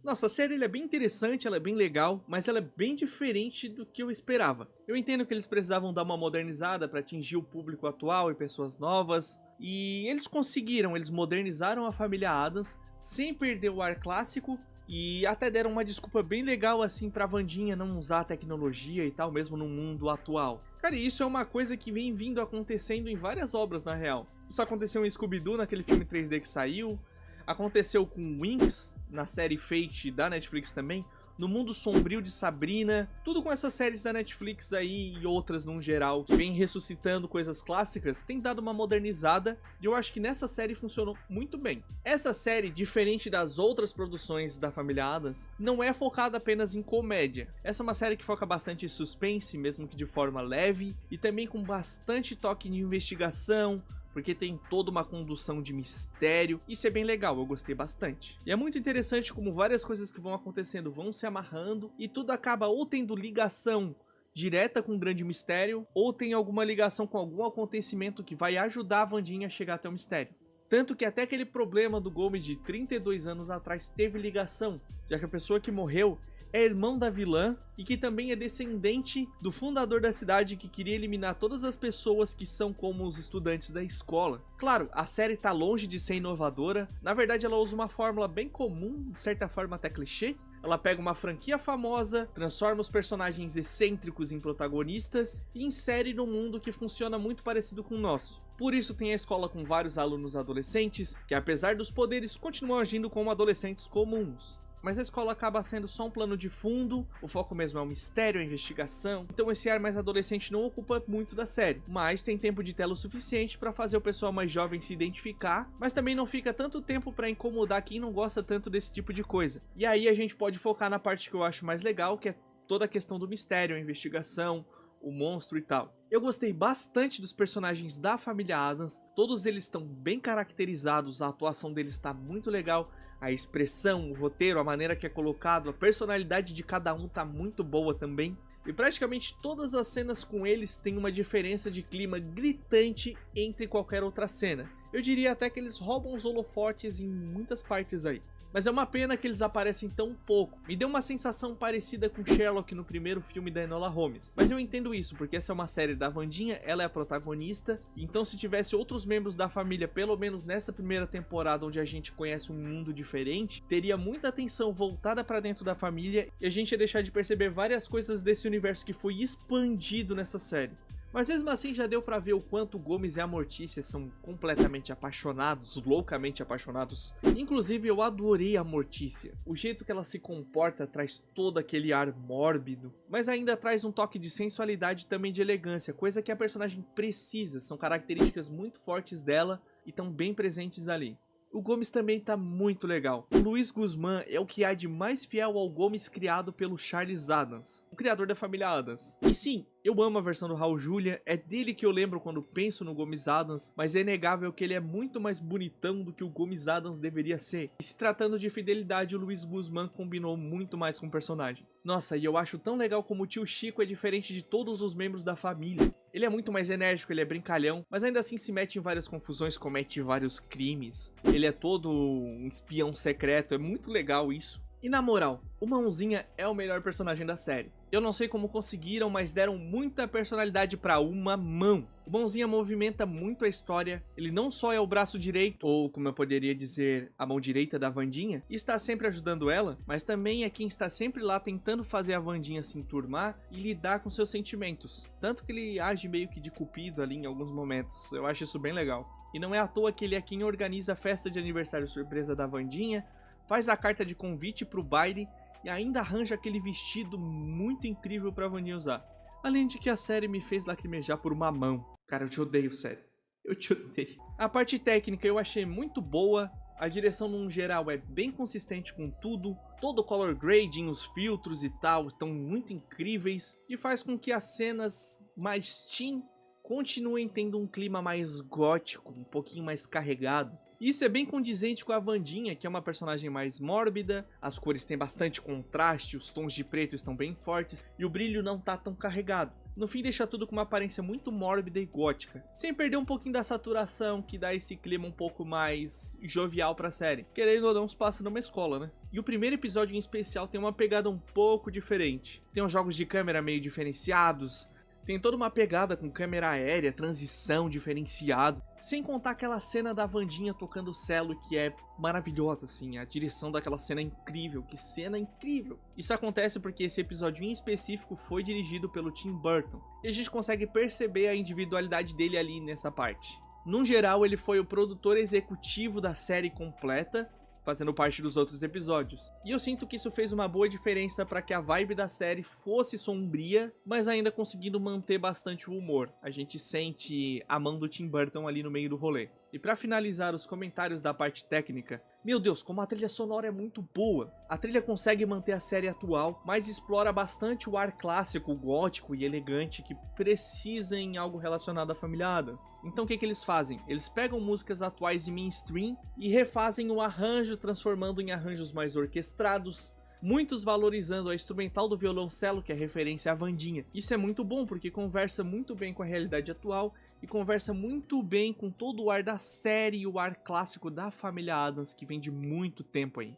Nossa, a série é bem interessante, ela é bem legal, mas ela é bem diferente do que eu esperava. Eu entendo que eles precisavam dar uma modernizada para atingir o público atual e pessoas novas, e eles conseguiram, eles modernizaram a família Addams sem perder o ar clássico, e até deram uma desculpa bem legal assim pra Wandinha não usar a tecnologia e tal, mesmo no mundo atual. Cara, e isso é uma coisa que vem vindo acontecendo em várias obras na real. Isso aconteceu em Scooby-Doo, naquele filme 3D que saiu. Aconteceu com Winx, na série Fate da Netflix também, no Mundo Sombrio de Sabrina, tudo com essas séries da Netflix aí e outras no geral, que vem ressuscitando coisas clássicas, tem dado uma modernizada e eu acho que nessa série funcionou muito bem. Essa série, diferente das outras produções da família Addams, não é focada apenas em comédia. Essa é uma série que foca bastante em suspense, mesmo que de forma leve, e também com bastante toque de investigação, porque tem toda uma condução de mistério. Isso é bem legal, eu gostei bastante. E é muito interessante como várias coisas que vão acontecendo vão se amarrando e tudo acaba ou tendo ligação direta com o grande mistério, ou tem alguma ligação com algum acontecimento que vai ajudar a Wandinha a chegar até o mistério. Tanto que até aquele problema do Gomes de 32 anos atrás teve ligação, já que a pessoa que morreu é irmão da vilã e que também é descendente do fundador da cidade que queria eliminar todas as pessoas que são como os estudantes da escola. Claro, a série tá longe de ser inovadora, na verdade ela usa uma fórmula bem comum, de certa forma até clichê. Ela pega uma franquia famosa, transforma os personagens excêntricos em protagonistas e insere num mundo que funciona muito parecido com o nosso. Por isso tem a escola com vários alunos adolescentes, que apesar dos poderes continuam agindo como adolescentes comuns. Mas a escola acaba sendo só um plano de fundo, o foco mesmo é o mistério, a investigação, então esse ar mais adolescente não ocupa muito da série, mas tem tempo de tela o suficiente para fazer o pessoal mais jovem se identificar, mas também não fica tanto tempo para incomodar quem não gosta tanto desse tipo de coisa. E aí a gente pode focar na parte que eu acho mais legal, que é toda a questão do mistério, a investigação, o monstro e tal. Eu gostei bastante dos personagens da família Addams, todos eles estão bem caracterizados, a atuação deles está muito legal, a expressão, o roteiro, a maneira que é colocado, a personalidade de cada um tá muito boa também. E praticamente todas as cenas com eles têm uma diferença de clima gritante entre qualquer outra cena. Eu diria até que eles roubam os holofotes em muitas partes aí. Mas é uma pena que eles aparecem tão pouco. Me deu uma sensação parecida com Sherlock no primeiro filme da Enola Holmes. Mas eu entendo isso, porque essa é uma série da Wandinha, ela é a protagonista. Então se tivesse outros membros da família, pelo menos nessa primeira temporada onde a gente conhece um mundo diferente, teria muita atenção voltada pra dentro da família e a gente ia deixar de perceber várias coisas desse universo que foi expandido nessa série. Mas mesmo assim já deu pra ver o quanto o Gomes e a Mortícia são completamente apaixonados, loucamente apaixonados. Inclusive eu adorei a Mortícia. O jeito que ela se comporta traz todo aquele ar mórbido, mas ainda traz um toque de sensualidade e também de elegância, coisa que a personagem precisa, são características muito fortes dela e estão bem presentes ali. O Gomes também tá muito legal. O Luiz Guzmán é o que há de mais fiel ao Gomes criado pelo Charles Addams, o criador da família Addams. E sim, eu amo a versão do Raul Julia, é dele que eu lembro quando penso no Gomes Addams, mas é inegável que ele é muito mais bonitão do que o Gomes Addams deveria ser. E se tratando de fidelidade, o Luiz Guzmán combinou muito mais com o personagem. Nossa, e eu acho tão legal como o tio Chico é diferente de todos os membros da família. Ele é muito mais enérgico, ele é brincalhão, mas ainda assim se mete em várias confusões, comete vários crimes. Ele é todo um espião secreto, é muito legal isso. E na moral, o Mãozinha é o melhor personagem da série. Eu não sei como conseguiram, mas deram muita personalidade pra uma mão. O Mãozinha movimenta muito a história, ele não só é o braço direito, ou como eu poderia dizer, a mão direita da Wandinha, e está sempre ajudando ela, mas também é quem está sempre lá tentando fazer a Wandinha se enturmar e lidar com seus sentimentos. Tanto que ele age meio que de cupido ali em alguns momentos, eu acho isso bem legal. E não é à toa que ele é quem organiza a festa de aniversário surpresa da Wandinha, faz a carta de convite pro baile e ainda arranja aquele vestido muito incrível pra Wandinha usar. Além de que a série me fez lacrimejar por uma mão. Cara, eu te odeio, sério. Eu te odeio. A parte técnica eu achei muito boa. A direção, num geral, é bem consistente com tudo. Todo o color grading, os filtros e tal, estão muito incríveis. E faz com que as cenas mais teen continuem tendo um clima mais gótico, um pouquinho mais carregado. Isso é bem condizente com a Wandinha, que é uma personagem mais mórbida, as cores têm bastante contraste, os tons de preto estão bem fortes e o brilho não tá tão carregado. No fim deixa tudo com uma aparência muito mórbida e gótica, sem perder um pouquinho da saturação que dá esse clima um pouco mais jovial pra série. Querendo ou não, se passa numa escola, né? E o primeiro episódio em especial tem uma pegada um pouco diferente. Tem uns jogos de câmera meio diferenciados, tem toda uma pegada com câmera aérea, transição diferenciado, sem contar aquela cena da Wandinha tocando cello que é maravilhosa, assim, a direção daquela cena é incrível, que cena incrível. Isso acontece porque esse episódio em específico foi dirigido pelo Tim Burton, e a gente consegue perceber a individualidade dele ali nessa parte. No geral, ele foi o produtor executivo da série completa, fazendo parte dos outros episódios. E eu sinto que isso fez uma boa diferença para que a vibe da série fosse sombria, mas ainda conseguindo manter bastante o humor. A gente sente a mão do Tim Burton ali no meio do rolê. E para finalizar os comentários da parte técnica, meu Deus, como a trilha sonora é muito boa. A trilha consegue manter a série atual, mas explora bastante o ar clássico, gótico e elegante que precisa em algo relacionado à família Addams. Então o que eles fazem? Eles pegam músicas atuais e mainstream e refazem o arranjo, transformando em arranjos mais orquestrados, muitos valorizando a instrumental do violoncelo, que é referência à Wandinha. Isso é muito bom porque conversa muito bem com a realidade atual e conversa muito bem com todo o ar da série e o ar clássico da família Addams, que vem de muito tempo aí.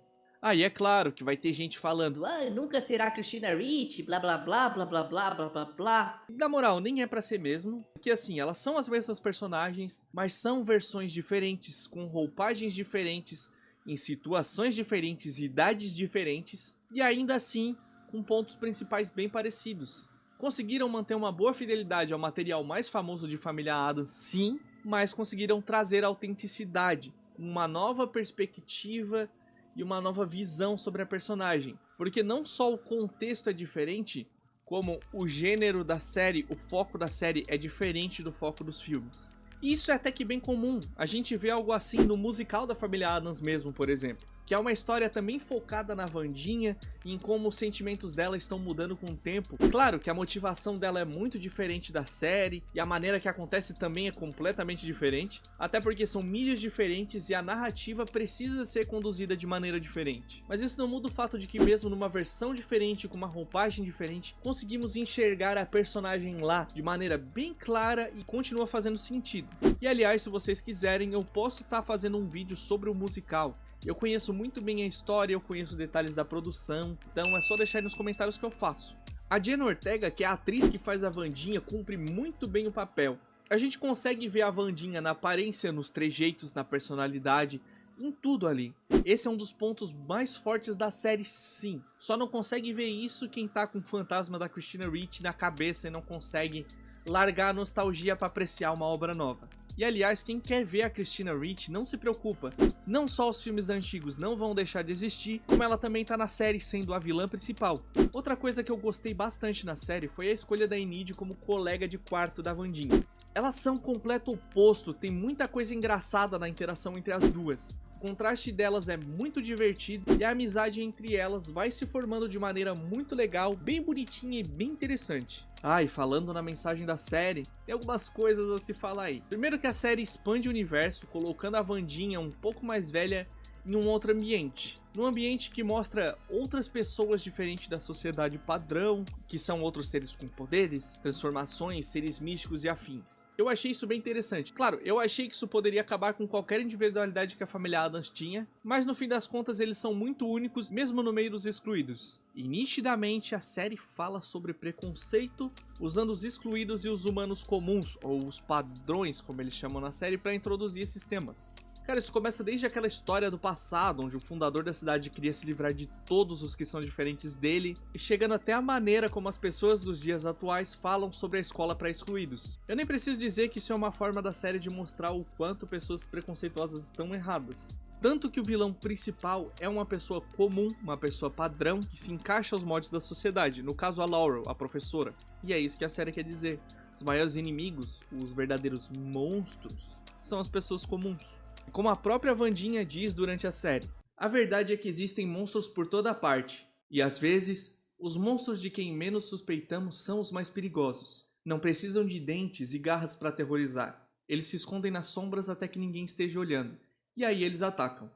E é claro que vai ter gente falando, nunca será Christina Ricci, blá blá blá blá blá blá blá blá blá. Na moral, nem é pra ser mesmo, porque assim, elas são as mesmas personagens, mas são versões diferentes, com roupagens diferentes, em situações diferentes, idades diferentes, e ainda assim, com pontos principais bem parecidos. Conseguiram manter uma boa fidelidade ao material mais famoso de Família Addams, sim, mas conseguiram trazer autenticidade, uma nova perspectiva e uma nova visão sobre a personagem. Porque não só o contexto é diferente, como o gênero da série, o foco da série é diferente do foco dos filmes. E isso é até que bem comum, a gente vê algo assim no musical da Família Addams mesmo, por exemplo. Que é uma história também focada na Wandinha e em como os sentimentos dela estão mudando com o tempo. Claro que a motivação dela é muito diferente da série e a maneira que acontece também é completamente diferente, até porque são mídias diferentes e a narrativa precisa ser conduzida de maneira diferente. Mas isso não muda o fato de que mesmo numa versão diferente, com uma roupagem diferente, conseguimos enxergar a personagem lá de maneira bem clara e continua fazendo sentido. E aliás, se vocês quiserem, eu posso estar fazendo um vídeo sobre o musical. Eu conheço muito bem a história, eu conheço detalhes da produção, então é só deixar aí nos comentários que eu faço. A Jenna Ortega, que é a atriz que faz a Wandinha, cumpre muito bem o papel. A gente consegue ver a Wandinha na aparência, nos trejeitos, na personalidade, em tudo ali. Esse é um dos pontos mais fortes da série, sim. Só não consegue ver isso quem tá com o fantasma da Christina Ricci na cabeça e não consegue largar a nostalgia para apreciar uma obra nova. E aliás, quem quer ver a Christina Ricci não se preocupa, não só os filmes antigos não vão deixar de existir, como ela também tá na série sendo a vilã principal. Outra coisa que eu gostei bastante na série foi a escolha da Enid como colega de quarto da Wandinha. Elas são completo oposto, tem muita coisa engraçada na interação entre as duas. O contraste delas é muito divertido e a amizade entre elas vai se formando de maneira muito legal, bem bonitinha e bem interessante. E falando na mensagem da série, tem algumas coisas a se falar aí. Primeiro que a série expande o universo, colocando a Wandinha um pouco mais velha em um outro ambiente. Num ambiente que mostra outras pessoas diferentes da sociedade padrão, que são outros seres com poderes, transformações, seres místicos e afins. Eu achei isso bem interessante. Claro, eu achei que isso poderia acabar com qualquer individualidade que a família Addams tinha, mas no fim das contas eles são muito únicos, mesmo no meio dos excluídos. E nitidamente a série fala sobre preconceito, usando os excluídos e os humanos comuns, ou os padrões, como eles chamam na série, para introduzir esses temas. Cara, isso começa desde aquela história do passado, onde o fundador da cidade queria se livrar de todos os que são diferentes dele, e chegando até a maneira como as pessoas dos dias atuais falam sobre a escola para excluídos. Eu nem preciso dizer que isso é uma forma da série de mostrar o quanto pessoas preconceituosas estão erradas. Tanto que o vilão principal é uma pessoa comum, uma pessoa padrão, que se encaixa aos moldes da sociedade, no caso a Laurel, a professora. E é isso que a série quer dizer. Os maiores inimigos, os verdadeiros monstros, são as pessoas comuns. Como a própria Wandinha diz durante a série, a verdade é que existem monstros por toda parte, e às vezes, os monstros de quem menos suspeitamos são os mais perigosos. Não precisam de dentes e garras para aterrorizar. Eles se escondem nas sombras até que ninguém esteja olhando, e aí eles atacam.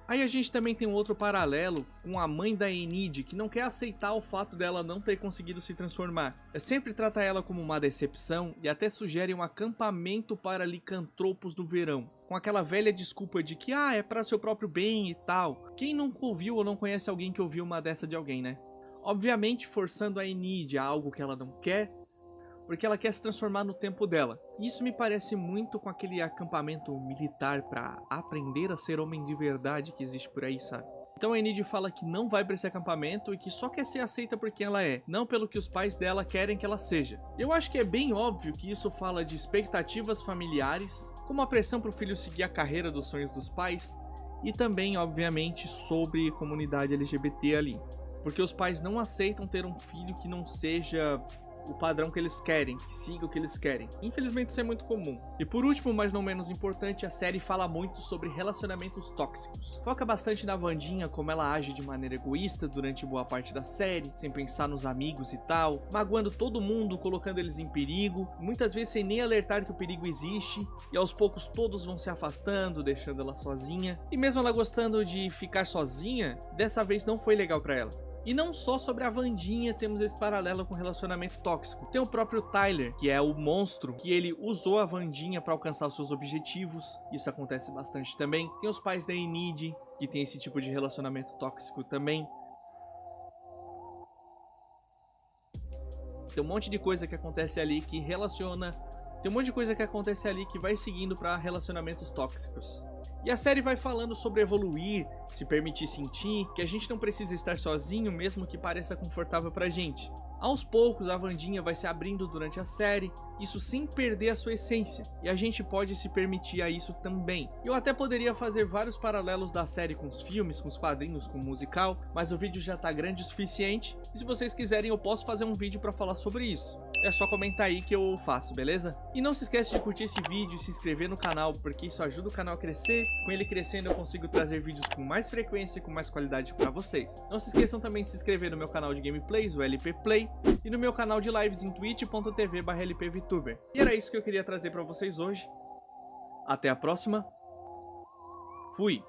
Aí a gente também tem um outro paralelo com a mãe da Enid, que não quer aceitar o fato dela não ter conseguido se transformar. Sempre trata ela como uma decepção e até sugere um acampamento para licantropos no verão, com aquela velha desculpa de que é para seu próprio bem e tal. Quem nunca ouviu ou não conhece alguém que ouviu uma dessa de alguém, né? Obviamente forçando a Enid a algo que ela não quer, porque ela quer se transformar no tempo dela. E isso me parece muito com aquele acampamento militar para aprender a ser homem de verdade que existe por aí, sabe? Então a Enid fala que não vai para esse acampamento e que só quer ser aceita por quem ela é, não pelo que os pais dela querem que ela seja. Eu acho que é bem óbvio que isso fala de expectativas familiares, como a pressão para o filho seguir a carreira dos sonhos dos pais, e também, obviamente, sobre comunidade LGBT ali. Porque os pais não aceitam ter um filho que não seja o padrão que eles querem, que siga o que eles querem. Infelizmente isso é muito comum. E por último, mas não menos importante, a série fala muito sobre relacionamentos tóxicos. Foca bastante na Wandinha, como ela age de maneira egoísta durante boa parte da série, sem pensar nos amigos e tal, magoando todo mundo, colocando eles em perigo, muitas vezes sem nem alertar que o perigo existe, e aos poucos todos vão se afastando, deixando ela sozinha. E mesmo ela gostando de ficar sozinha, dessa vez não foi legal pra ela. E não só sobre a Wandinha temos esse paralelo com relacionamento tóxico. Tem o próprio Tyler, que é o monstro, que ele usou a Wandinha para alcançar os seus objetivos. Isso acontece bastante também. Tem os pais da Enid, que tem esse tipo de relacionamento tóxico também. Tem um monte de coisa que acontece ali que relaciona... Tem um monte de coisa que acontece ali que vai seguindo para relacionamentos tóxicos. E a série vai falando sobre evoluir, se permitir sentir, que a gente não precisa estar sozinho mesmo que pareça confortável pra gente. Aos poucos a Wandinha vai se abrindo durante a série, isso sem perder a sua essência, e a gente pode se permitir a isso também. Eu até poderia fazer vários paralelos da série com os filmes, com os quadrinhos, com o musical, mas o vídeo já tá grande o suficiente, e se vocês quiserem eu posso fazer um vídeo pra falar sobre isso. É só comentar aí que eu faço, beleza? E não se esquece de curtir esse vídeo e se inscrever no canal, porque isso ajuda o canal a crescer. Com ele crescendo eu consigo trazer vídeos com mais frequência e com mais qualidade pra vocês. Não se esqueçam também de se inscrever no meu canal de gameplays, o LP Play, e no meu canal de lives em twitch.tv/lpvtuber. E era isso que eu queria trazer pra vocês hoje. Até a próxima. Fui!